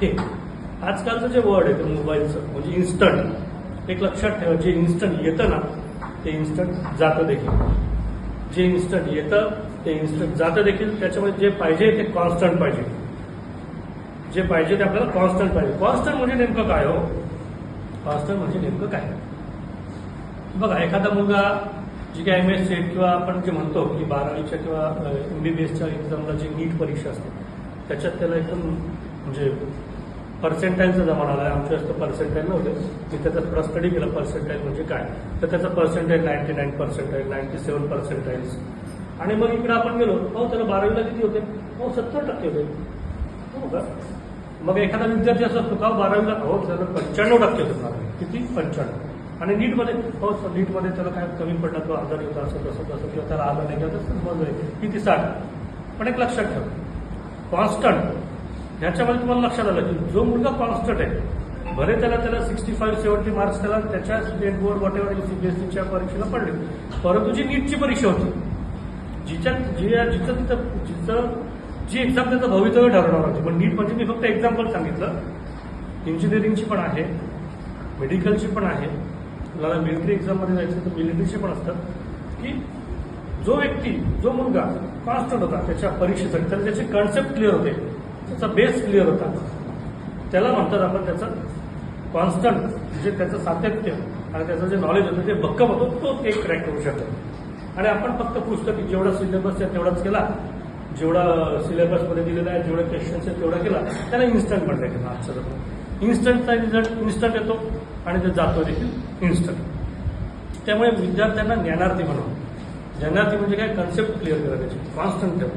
हे आजकालचं जे वर्ड आहे ते मोबाईलचं म्हणजे इन्स्टंट, एक लक्षात ठेवा, जे इन्स्टंट येतं ना ते इन्स्टंट जातं देखील. जे इन्स्टंट येतं ते इन्स्टंट जातं देखील. त्याच्यामध्ये जे पाहिजे ते कॉन्स्टंट पाहिजे. जे पाहिजे ते आपल्याला कॉन्स्टंट पाहिजे. कॉन्स्टंट म्हणजे नेमकं काय हो? कॉन्स्टंट म्हणजे नेमकं काय? बघा, एखादा मुलगा जी काय MS किंवा आपण जे म्हणतो की 12वीच्या किंवा MBBSच्या एक्झामला जी नीट परीक्षा असते त्याच्यात त्याला एकदम म्हणजे पर्सेंटाईलचा जमाना आला. आमच्या जास्त पर्सेंटाईल नव्हते. मी त्याचा थोडा स्टडी केला पर्सेंटाईल म्हणजे काय. तर त्याचा पर्सेंटाईल 99 पर्सेंटाईल, 97 पर्सेंटाईल्स. आणि मग इकडे आपण गेलो, हो त्याला 12वीला किती होते? हो 70% होते. हो का? मग एखादा विद्यार्थी असा असतो का 12वीला हो त्याला 95% होते. किती? 95. आणि नीटमध्ये हो नीटमध्ये त्याला काय कमी पडला, तो आजारी होता, असं तसं तसं, किंवा त्याला आलं नाही किंवा तसं समज किती 60. पण एक लक्षात ठेवा, कॉन्स्टंट ह्याच्यामध्ये तुम्हाला लक्षात आलं की जो मुलगा कॉन्स्टंट आहे भले त्याला 65-70 मार्क्स त्याला त्याच्या स्टेट बोर्ड वॉटेवर CBSEच्या परीक्षेला पडले, परंतु जी नीटची परीक्षा होती जिथं जी एक्झाम त्याचं भवितव्य ठरवणार होती. पण नीट म्हणजे मी फक्त एक्झाम्पल सांगितलं. इंजिनिअरिंगची पण आहे, मेडिकलची पण आहे, तुम्हाला मिलिटरी एक्झाममध्ये जायचं तर मिलिटरीचे पण असतात. की जो व्यक्ती जो मुलगा कॉन्स्टंट होता त्याच्या परीक्षेसाठी, तर त्याचे कॉन्सेप्ट क्लिअर होते, त्याचा बेस क्लिअर होता, त्याला म्हणतात आपण त्याचं कॉन्स्टंट, म्हणजे त्याचं सातत्य आणि त्याचं जे नॉलेज होतं ते भक्कम होतो, तो एक क्रॅक करू शकतो. आणि आपण फक्त पुस्तकी जेवढा सिलेबस आहे तेवढाच केला, जेवढा सिलेबसमध्ये दिलेला आहे, जेवढे क्वेश्चन्स आहेत तेवढा केला, त्याला इन्स्टंट म्हणता येतं. आजचं इन्स्टंटचा रिझल्ट इन्स्टंट येतो आणि ते जातो देखील इन्स्टंट. त्यामुळे विद्यार्थ्यांना ज्ञानार्थी बनवा. ज्ञानार्थी म्हणजे काय? कन्सेप्ट क्लिअर करा, त्याची कॉन्स्टंट ठेवा.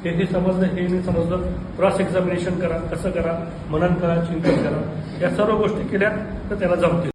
हे समजलं, हे मी समजलं, क्रॉस एक्झामिनेशन करा, कसं करा, मनन करा, चिंतन करा, या सर्व गोष्टी केल्या तर त्याला जमतील.